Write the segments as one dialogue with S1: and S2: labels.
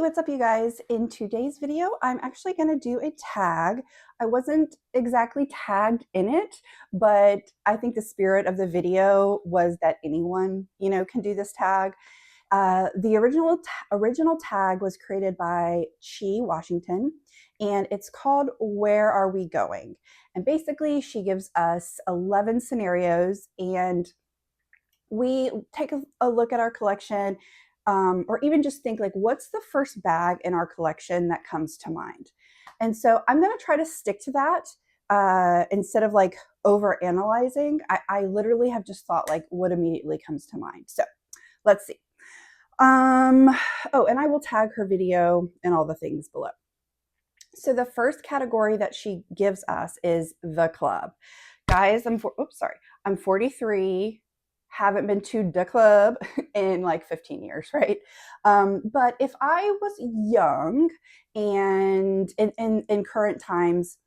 S1: What's up, you guys? In today's video, I'm actually going to do a tag. I wasn't exactly tagged in it, but I think the spirit of the video was that anyone, can do this tag. The original tag was created by Chi Washington, and it's called Where Are We Going? And basically, she gives us 11 scenarios, and we take a look at our collection, or even just think like, what's the first bag in our collection that comes to mind? And so I'm going to try to stick to that instead of like over analyzing. I literally have just thought like what immediately comes to mind. So let's see. Oh, and I will tag her video and all the things below. So the first category that she gives us is the club. Guys, I'm 43. Haven't been to the club in like 15 years, right? But if I was young and in current times,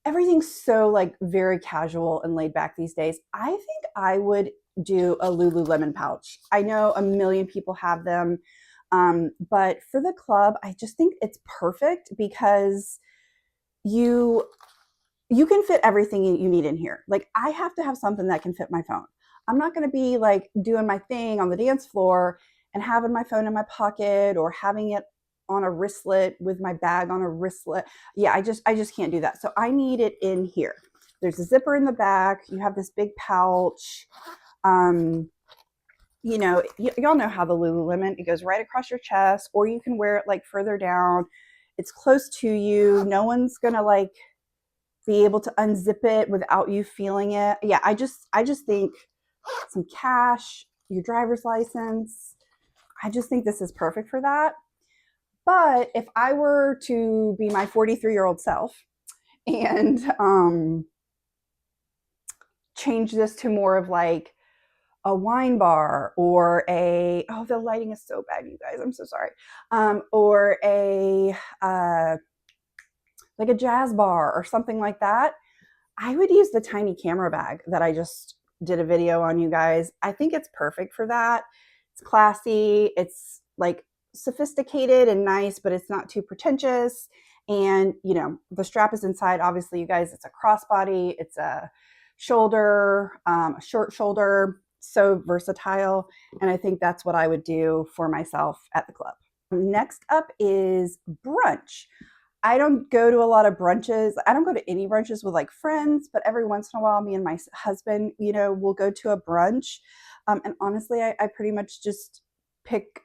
S1: everything's so like very casual and laid back these days. I think I would do a Lululemon pouch. I know a million people have them, but for the club, I just think it's perfect because you can fit everything you need in here. Like I have to have something that can fit my phone. I'm not going to be like doing my thing on the dance floor and having my phone in my pocket or having it on a wristlet with my bag on a wristlet. Yeah, I just can't do that. So I need it in here. There's a zipper in the back. You have this big pouch. Y'all know how the Lululemon, it goes right across your chest, or you can wear it like further down. It's close to you. No one's going to like be able to unzip it without you feeling it. Yeah, I just think some cash, your driver's license. I just think this is perfect for that. But if I were to be my 43-year-old self and change this to more of like a wine bar or the lighting is so bad, you guys, I'm so sorry. Or like a jazz bar or something like that, I would use the tiny camera bag that I just did a video on, you guys. I think it's perfect for that. It's classy. It's like sophisticated and nice, but it's not too pretentious. And, the strap is inside. Obviously, you guys, it's a crossbody. It's a shoulder, a short shoulder, so versatile. And I think that's what I would do for myself at the club. Next up is brunch. I don't go to a lot of brunches. I don't go to any brunches with like friends, but every once in a while, me and my husband, we'll go to a brunch. And honestly, I pretty much just pick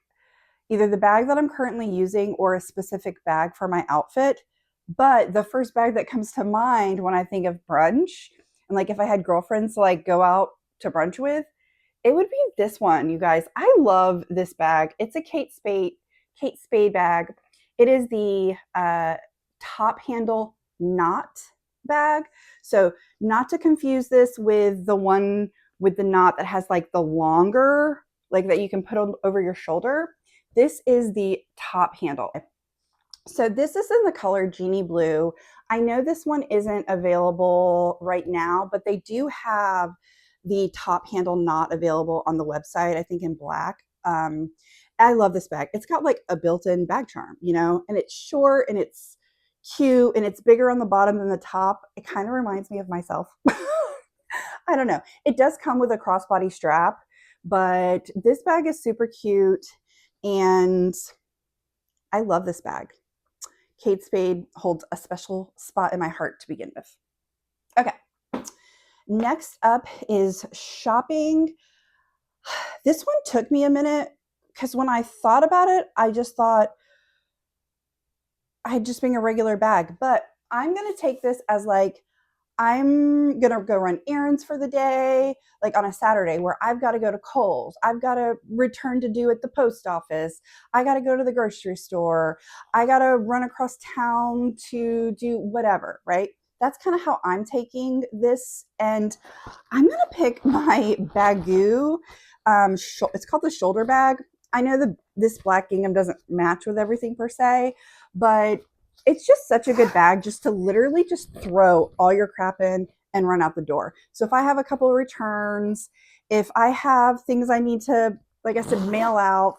S1: either the bag that I'm currently using or a specific bag for my outfit. But the first bag that comes to mind when I think of brunch, and like if I had girlfriends to like go out to brunch with, it would be this one, you guys. I love this bag. It's a Kate Spade bag. It is the top handle Knott bag. So not to confuse this with the one with the knot that has like the longer, like that you can put over your shoulder. This is the top handle. So this is in the color Genie Blue. I know this one isn't available right now, but they do have the top handle knot available on the website, I think in black. I love this bag. It's got like a built-in bag charm, and it's short and it's cute and it's bigger on the bottom than the top. It kind of reminds me of myself. I don't know. It does come with a crossbody strap, but this bag is super cute and I love this bag. Kate Spade holds a special spot in my heart to begin with. Okay. Next up is shopping. This one took me a minute because when I thought about it, I just thought I'd just bring a regular bag. But I'm going to take this as like, I'm going to go run errands for the day, like on a Saturday where I've got to go to Kohl's. I've got a return to do at the post office. I got to go to the grocery store. I got to run across town to do whatever, right? That's kind of how I'm taking this. And I'm going to pick my Bagoo. It's called the shoulder bag. I know this black gingham doesn't match with everything per se, but it's just such a good bag just to literally just throw all your crap in and run out the door. So if I have a couple of returns, if I have things I need to, like I said, mail out,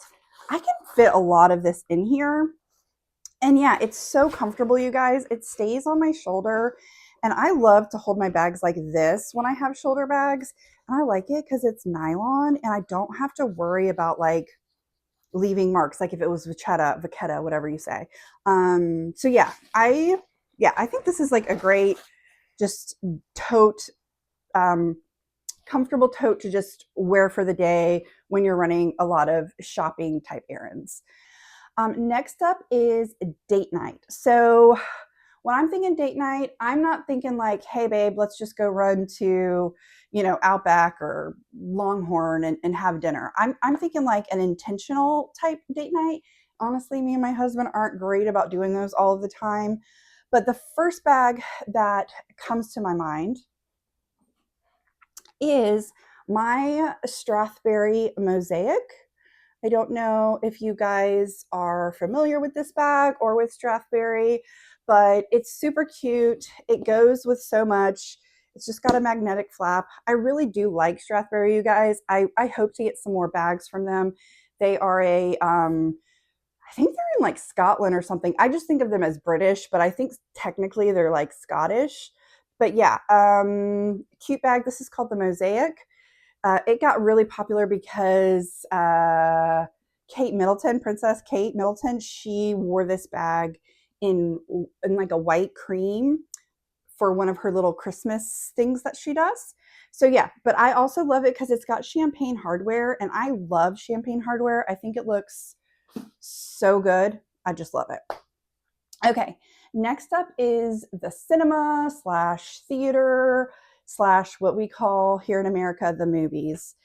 S1: I can fit a lot of this in here. And yeah, it's so comfortable, you guys. It stays on my shoulder. And I love to hold my bags like this when I have shoulder bags. And I like it because it's nylon and I don't have to worry about like leaving marks, like if it was vachetta, whatever you say. So yeah, I think this is like a great just tote, comfortable tote to just wear for the day when you're running a lot of shopping type errands. Next up is date night. So when I'm thinking date night, I'm not thinking like, hey babe, let's just go run to, Outback or Longhorn and have dinner. I'm thinking like an intentional type date night. Honestly, me and my husband aren't great about doing those all of the time. But the first bag that comes to my mind is my Strathberry Mosaic. I don't know if you guys are familiar with this bag or with Strathberry, but it's super cute. It goes with so much. It's just got a magnetic flap. I really do like Strathberry, you guys. I hope to get some more bags from them. They are I think they're in like Scotland or something. I just think of them as British, but I think technically they're like Scottish. But yeah, cute bag. This is called the Mosaic. It got really popular because Princess Kate Middleton, she wore this bag in like a white cream for one of her little Christmas things that she does. So yeah, but I also love it because it's got champagne hardware, and I love champagne hardware. I think it looks so good. I just love it. Okay, next up is the cinema slash theater slash what we call here in America the movies.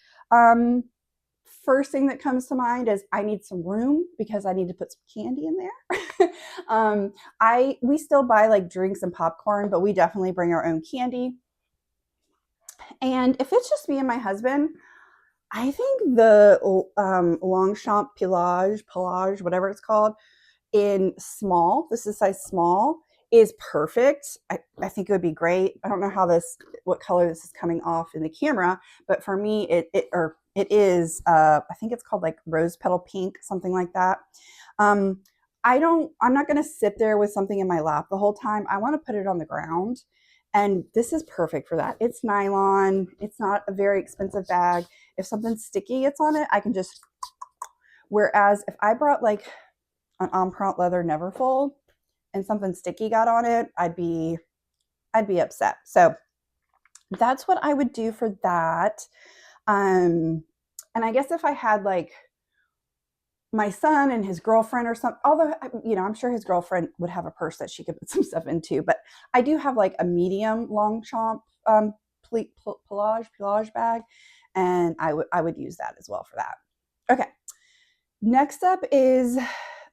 S1: First thing that comes to mind is I need some room because I need to put some candy in there. We still buy like drinks and popcorn, but we definitely bring our own candy. And if it's just me and my husband, I think the Longchamp Pliage, whatever it's called, in small, this is size small, is perfect. I think it would be great. I don't know what color this is coming off in the camera, but for me, it is, I think it's called like rose petal pink, something like that. I'm not going to sit there with something in my lap the whole time. I want to put it on the ground. And this is perfect for that. It's nylon. It's not a very expensive bag. If something sticky gets on it, I can just, whereas if I brought like an Empreinte leather Neverfull and something sticky got on it, I'd be upset. So that's what I would do for that. And I guess if I had like my son and his girlfriend or something, although, I'm sure his girlfriend would have a purse that she could put some stuff into, but I do have like a medium Longchamp Pliage bag, and I would use that as well for that. Okay. Next up is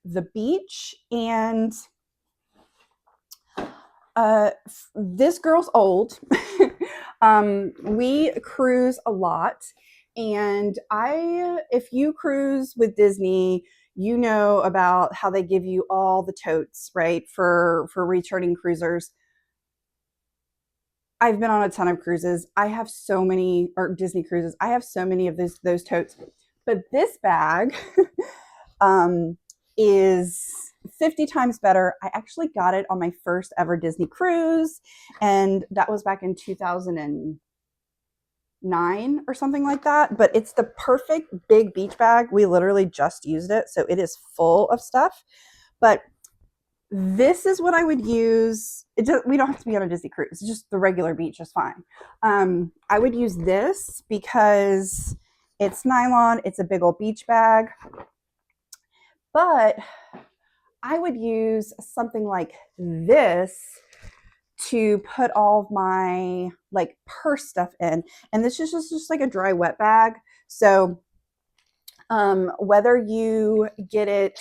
S1: the beach, and this girl's old. We cruise a lot, and if you cruise with Disney, you know about how they give you all the totes, right, for returning cruisers. I've been on a ton of cruises. I have so many, or Disney cruises. I have so many of those totes, but this bag is 50 times better. I actually got it on my first ever Disney cruise, and that was back in 2009 or something like that. But it's the perfect big beach bag. We literally just used it, so it is full of stuff. But this is what I would use. We don't have to be on a Disney cruise. Just the regular beach is fine. I would use this because it's nylon. It's a big old beach bag. But I would use something like this to put all of my like purse stuff in. And this is just like a dry wet bag. So whether you get it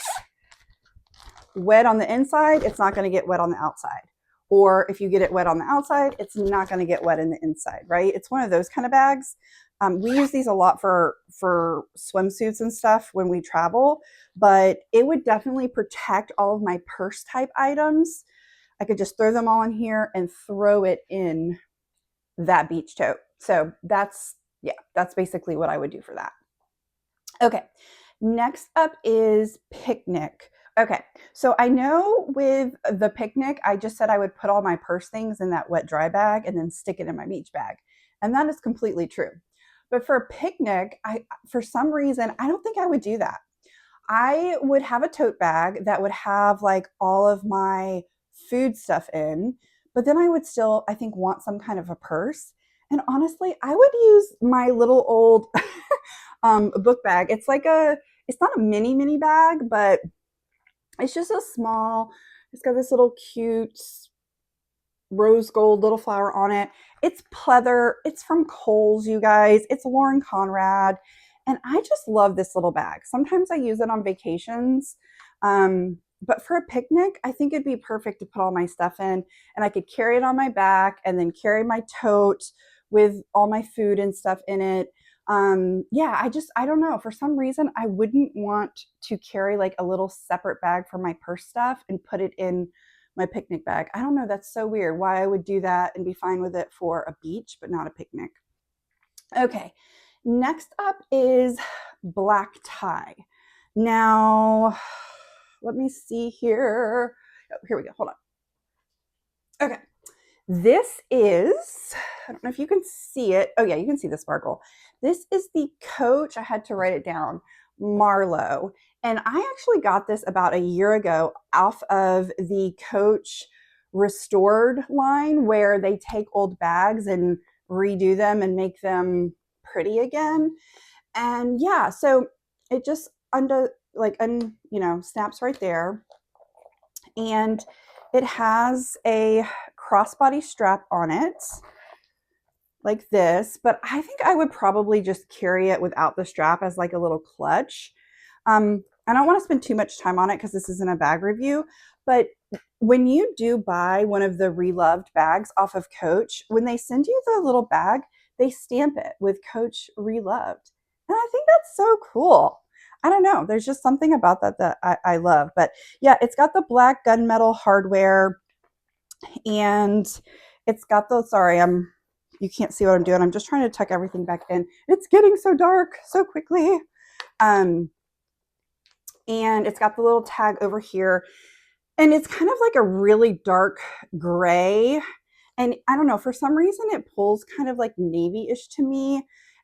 S1: wet on the inside, it's not going to get wet on the outside. Or if you get it wet on the outside, it's not going to get wet in the inside, right? It's one of those kind of bags. We use these a lot for swimsuits and stuff when we travel, but it would definitely protect all of my purse type items. I could just throw them all in here and throw it in that beach tote. So that's basically what I would do for that. Okay, Next up is picnic. Okay, so I know with the picnic, I just said I would put all my purse things in that wet dry bag and then stick it in my beach bag. And that is completely true. But for a picnic, for some reason, I don't think I would do that. I would have a tote bag that would have like all of my food stuff in, but then I would still, I think, want some kind of a purse. And honestly, I would use my little old book bag. It's not a mini bag, but it's just a small, it's got this little cute rose gold little flower on it. It's pleather. It's from Kohl's, you guys. It's Lauren Conrad. And I just love this little bag. Sometimes I use it on vacations. But for a picnic, I think it'd be perfect to put all my stuff in, and I could carry it on my back and then carry my tote with all my food and stuff in it. Yeah, I don't know. For some reason, I wouldn't want to carry like a little separate bag for my purse stuff and put it in my picnic bag. I don't know. That's so weird why I would do that and be fine with it for a beach, but not a picnic. Okay. Next up is black tie. Now, let me see here. Oh, here we go. Hold on. Okay. This is, I don't know if you can see it. Oh yeah, you can see the sparkle. This is the Coach, I had to write it down, Marlow. And I actually got this about a year ago off of the Coach Restored line, where they take old bags and redo them and make them pretty again. And yeah, so it just snaps right there. And it has a crossbody strap on it like this, but I think I would probably just carry it without the strap as like a little clutch. I don't want to spend too much time on it because this isn't a bag review, but when you do buy one of the Reloved bags off of Coach, when they send you the little bag, they stamp it with Coach Reloved. And I think that's so cool. I don't know. There's just something about that I love. But yeah, it's got the black gunmetal hardware, and it's got the, you can't see what I'm doing. I'm just trying to tuck everything back in. It's getting so dark so quickly. And it's got the little tag over here, and it's kind of like a really dark gray. And I don't know, for some reason it pulls kind of like navy-ish to me.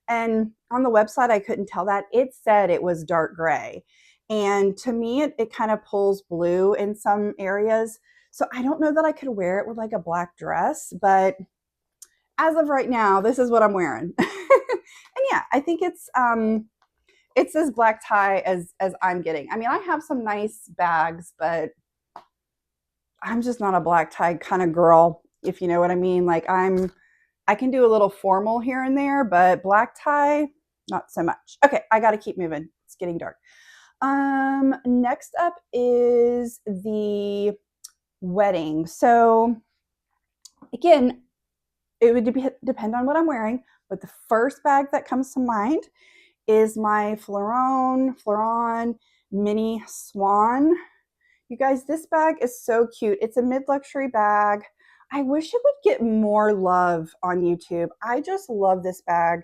S1: And on the website, I couldn't tell that. It said it was dark gray. And to me, it kind of pulls blue in some areas. So I don't know that I could wear it with like a black dress, but as of right now, this is what I'm wearing. And yeah, I think it's as black tie as I'm getting. I mean, I have some nice bags, but I'm just not a black tie kind of girl, if you know what I mean. Like I can do a little formal here and there, but black tie, not so much. Okay, I got to keep moving. It's getting dark. Next up is the wedding. So again, it would depend on what I'm wearing, but the first bag that comes to mind is my Fleuron mini Swann. You guys, this bag is so cute. It's a mid-luxury bag. I wish it would get more love on YouTube. I just love this bag.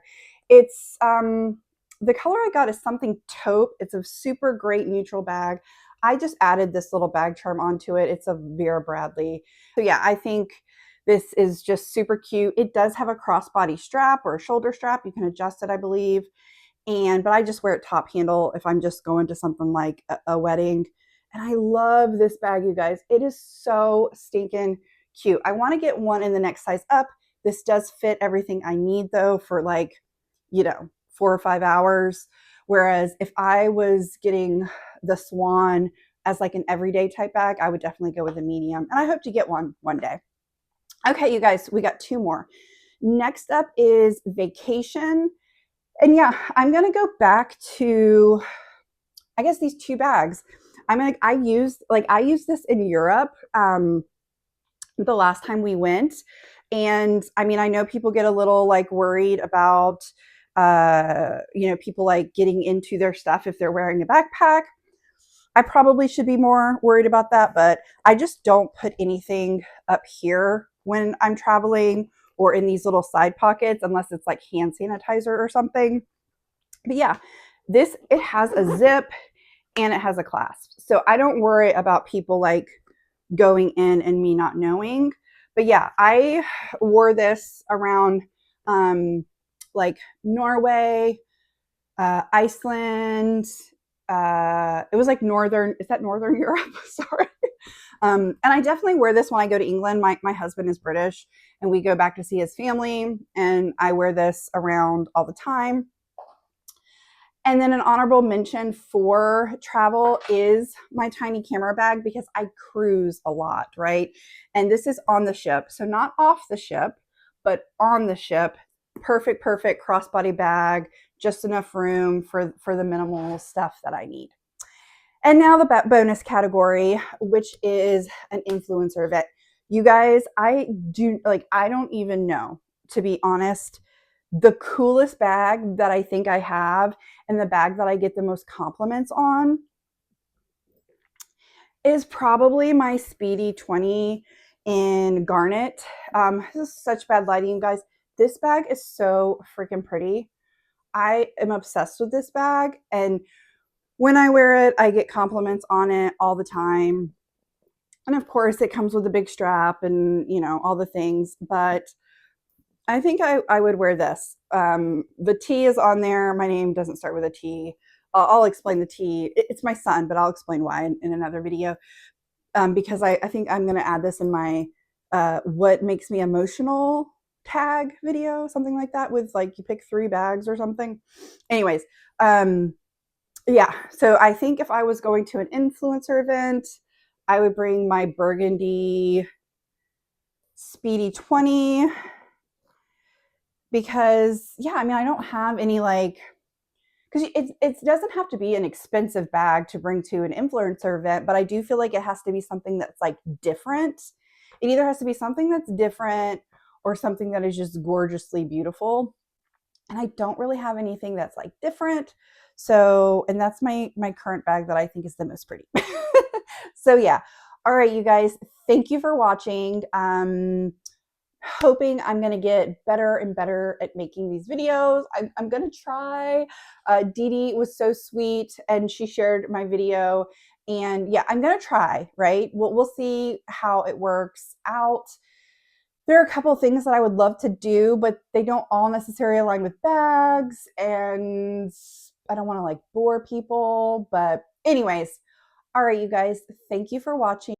S1: It's the color I got is something taupe. It's a super great neutral bag. I just added this little bag charm onto it. It's a Vera Bradley. So yeah, I think this is just super cute. It does have a crossbody strap or a shoulder strap. You can adjust it, I believe. But I just wear it top handle if I'm just going to something like a wedding. And I love this bag, you guys. It is so stinking cute. I want to get one in the next size up. This does fit everything I need though for 4 or 5 hours. Whereas if I was getting the Swann as like an everyday type bag, I would definitely go with a medium. And I hope to get one day. Okay, you guys, we got 2 more. Next up is vacation. And yeah, I'm going to go back to, I guess, these 2 bags. I used this in Europe the last time we went. And I mean, I know people get a little worried about, people getting into their stuff if they're wearing a backpack. I probably should be more worried about that, but I just don't put anything up here when I'm traveling or in these little side pockets unless it's like hand sanitizer or something. But yeah, This, it has a zip and it has a clasp. So I don't worry about people like going in and me not knowing. But yeah, I wore this around like Norway, Iceland. It was like northern, is that Northern Europe? Sorry. And I definitely wear this when I go to England. My husband is British and we go back to see his family, and I wear this around all the time. And then an honorable mention for travel is my tiny camera bag, because I cruise a lot, right? And this is on the ship. So not off the ship, but on the ship. Perfect crossbody bag, just enough room for the minimal stuff that I need. And now the bonus category, which is an influencer event. You guys, I don't even know, to be honest. The coolest bag that I think I have, and the bag that I get the most compliments on, is probably my Speedy 20 in garnet. This is such bad lighting, you guys. This bag is so freaking pretty. I am obsessed with this bag, and when I wear it, I get compliments on it all the time. And of course, it comes with a big strap and, you know, all the things. But I think I would wear this. The T is on there. My name doesn't start with a T. I'll explain the T. It's my son, but I'll explain why in another video. Because I think I'm going to add this in my what makes me emotional tag video, something like that, with like you pick 3 bags or something. Anyways, yeah, so I think if I was going to an influencer event, I would bring my burgundy Speedy 20, because yeah, I mean, I don't have any like, because it doesn't have to be an expensive bag to bring to an influencer event, but I do feel like it has to be something that's like different. It either has to be something that's different or something that is just gorgeously beautiful. And I don't really have anything that's like different. So, and that's my current bag that I think is the most pretty. So yeah. All right, you guys, thank you for watching. Hoping I'm going to get better and better at making these videos. I'm going to try. Dee Dee was so sweet and she shared my video, and yeah, I'm going to try, right? We'll see how it works out. There are a couple of things that I would love to do, but they don't all necessarily align with bags, and I don't want to like bore people. But anyways, all right, you guys, thank you for watching.